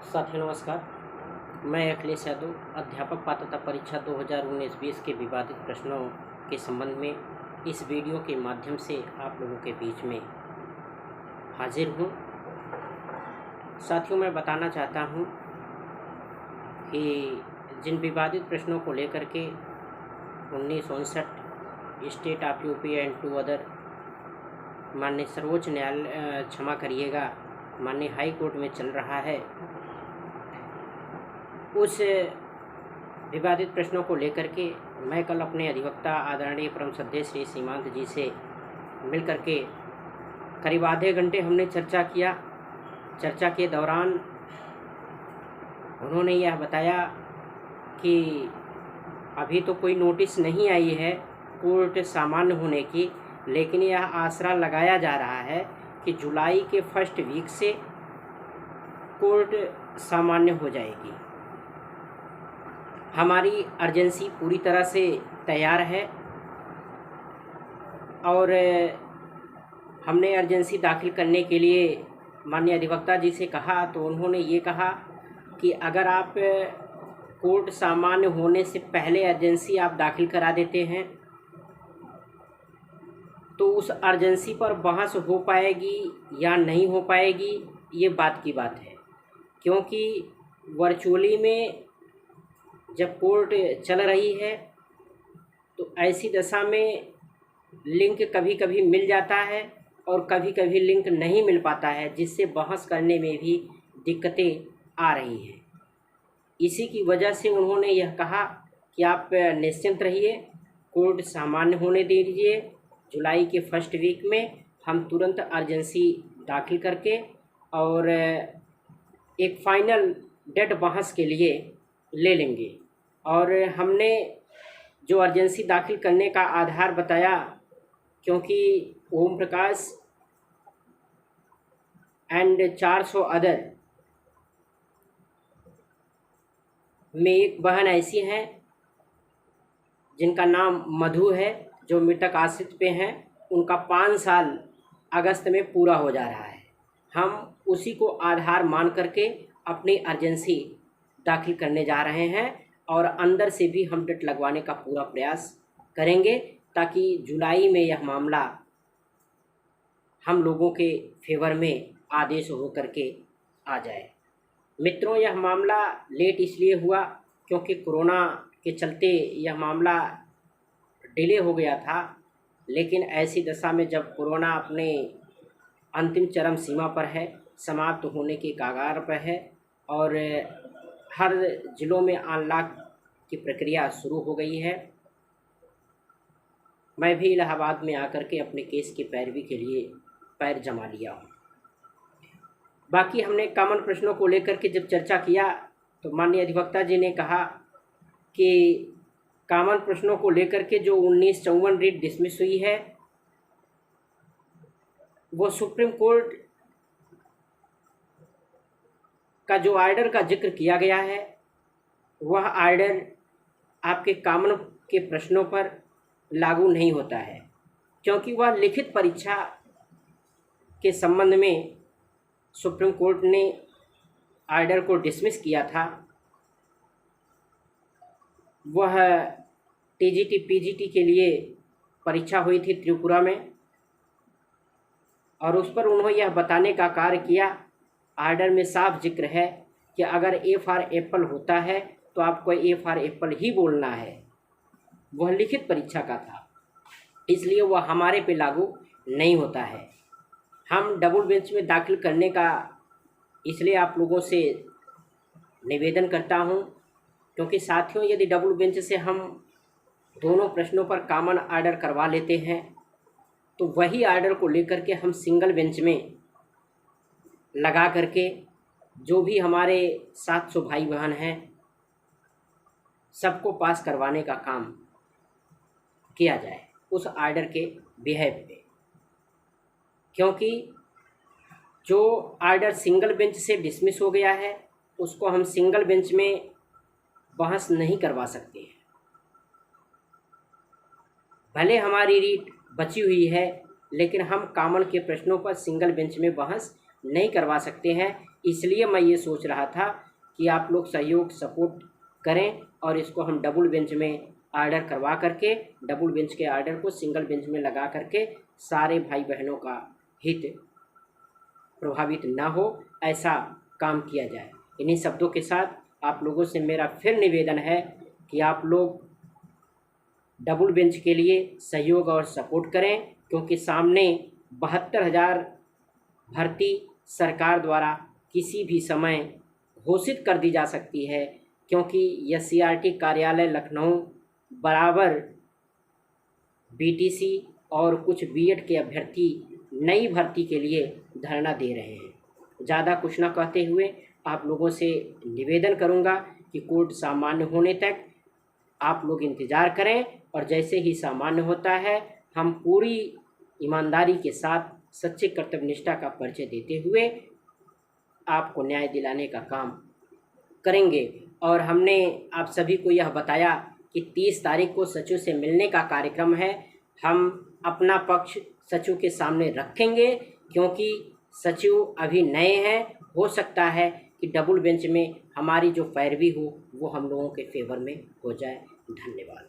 साथियों नमस्कार। मैं अखिलेश यादव अध्यापक पात्रता परीक्षा 2019-20 के विवादित प्रश्नों के संबंध में इस वीडियो के माध्यम से आप लोगों के बीच में हाजिर हूँ। साथियों, मैं बताना चाहता हूँ कि जिन विवादित प्रश्नों को लेकर के 1959 state of UP and to other माननीय सर्वोच्च न्यायालय क्षमा करिएगा माननीय हाई कोर्ट में चल रहा है, उस विवादित प्रश्नों को लेकर के मैं कल अपने अधिवक्ता आदरणीय परम श्रद्धेय श्री सीमांत जी से मिलकर के करीब आधे घंटे हमने चर्चा किया। चर्चा के दौरान उन्होंने यह बताया कि अभी तो कोई नोटिस नहीं आई है कोर्ट सामान्य होने की, लेकिन यह आसरा लगाया जा रहा है कि जुलाई के फर्स्ट वीक से कोर्ट सामान्य हो जाएगी। हमारी अर्जेंसी पूरी तरह से तैयार है और हमने अर्जेंसी दाखिल करने के लिए माननीय अधिवक्ता जी से कहा तो उन्होंने ये कहा कि अगर आप कोर्ट सामान्य होने से पहले अर्जेंसी आप दाखिल करा देते हैं तो उस अर्जेंसी पर बहस हो पाएगी या नहीं हो पाएगी, ये बात की बात है। क्योंकि वर्चुअली में जब कोर्ट चल रही है तो ऐसी दशा में लिंक कभी कभी मिल जाता है और कभी कभी लिंक नहीं मिल पाता है, जिससे बहस करने में भी दिक्कतें आ रही हैं। इसी की वजह से उन्होंने यह कहा कि आप निश्चिंत रहिए, कोर्ट सामान्य होने दीजिए। जुलाई के फर्स्ट वीक में हम तुरंत अर्जेंसी दाखिल करके और एक फ़ाइनल डेट बहस के लिए ले लेंगे। और हमने जो अर्जेंसी दाखिल करने का आधार बताया, क्योंकि ओम प्रकाश एंड 400 अदर में एक बहन ऐसी हैं जिनका नाम मधु है, जो मृतक आश्रित पे हैं, उनका 5 साल अगस्त में पूरा हो जा रहा है। हम उसी को आधार मान करके अपनी अर्जेंसी दाखिल करने जा रहे हैं और अंदर से भी हम डेट लगवाने का पूरा प्रयास करेंगे ताकि जुलाई में यह मामला हम लोगों के फेवर में आदेश हो करके आ जाए। मित्रों, यह मामला लेट इसलिए हुआ क्योंकि कोरोना के चलते यह मामला डिले हो गया था, लेकिन ऐसी दशा में जब कोरोना अपने अंतिम चरम सीमा पर है, समाप्त होने के कगार पर है और हर ज़िलों में अनलॉक की प्रक्रिया शुरू हो गई है, मैं भी इलाहाबाद में आकर के अपने केस की पैरवी के लिए पैर जमा लिया हूँ। बाकी हमने कॉमन प्रश्नों को लेकर के जब चर्चा किया तो माननीय अधिवक्ता जी ने कहा कि कॉमन प्रश्नों को लेकर के जो 1954 रीट डिसमिस हुई है वो सुप्रीम कोर्ट का जो आर्डर का जिक्र किया गया है वह आर्डर आपके कॉमन के प्रश्नों पर लागू नहीं होता है, क्योंकि वह लिखित परीक्षा के संबंध में सुप्रीम कोर्ट ने आर्डर को डिसमिस किया था। वह टीजीटी पीजीटी के लिए परीक्षा हुई थी त्रिपुरा में और उस पर उन्होंने यह बताने का कार्य किया, आर्डर में साफ जिक्र है कि अगर ए फॉर एप्पल होता है तो आपको ए फॉर एप्पल ही बोलना है। वह लिखित परीक्षा का था, इसलिए वह हमारे पे लागू नहीं होता है। हम डबल बेंच में दाखिल करने का इसलिए आप लोगों से निवेदन करता हूं, क्योंकि साथियों यदि डबल बेंच से हम दोनों प्रश्नों पर कॉमन आर्डर करवा लेते हैं तो वही आर्डर को लेकर के हम सिंगल बेंच में लगा करके जो भी हमारे 700 भाई बहन हैं सबको पास करवाने का काम किया जाए उस आर्डर के बिहेव पे। क्योंकि जो आर्डर सिंगल बेंच से डिसमिस हो गया है उसको हम सिंगल बेंच में बहस नहीं करवा सकते हैं। भले हमारी रीट बची हुई है, लेकिन हम कॉमन के प्रश्नों पर सिंगल बेंच में बहस नहीं करवा सकते हैं। इसलिए मैं ये सोच रहा था कि आप लोग सहयोग सपोर्ट करें और इसको हम डबल बेंच में ऑर्डर करवा करके डबल बेंच के ऑर्डर को सिंगल बेंच में लगा करके सारे भाई बहनों का हित प्रभावित ना हो, ऐसा काम किया जाए। इन्हीं शब्दों के साथ आप लोगों से मेरा फिर निवेदन है कि आप लोग डबल बेंच के लिए सहयोग और सपोर्ट करें, क्योंकि सामने 72,000 भर्ती सरकार द्वारा किसी भी समय घोषित कर दी जा सकती है, क्योंकि SCRT कार्यालय लखनऊ बराबर BTC और कुछ B.Ed के अभ्यर्थी नई भर्ती के लिए धरना दे रहे हैं। ज़्यादा कुछ ना कहते हुए आप लोगों से निवेदन करूंगा कि कोर्ट सामान्य होने तक आप लोग इंतज़ार करें, और जैसे ही सामान्य होता है हम पूरी ईमानदारी के साथ सच्चे कर्तव्य निष्ठा का परिचय देते हुए आपको न्याय दिलाने का काम करेंगे। और हमने आप सभी को यह बताया कि 30 तारीख को सचिव से मिलने का कार्यक्रम है। हम अपना पक्ष सचिव के सामने रखेंगे, क्योंकि सचिव अभी नए हैं। हो सकता है कि डबल बेंच में हमारी जो पैरवी हो वो हम लोगों के फेवर में हो जाए। धन्यवाद।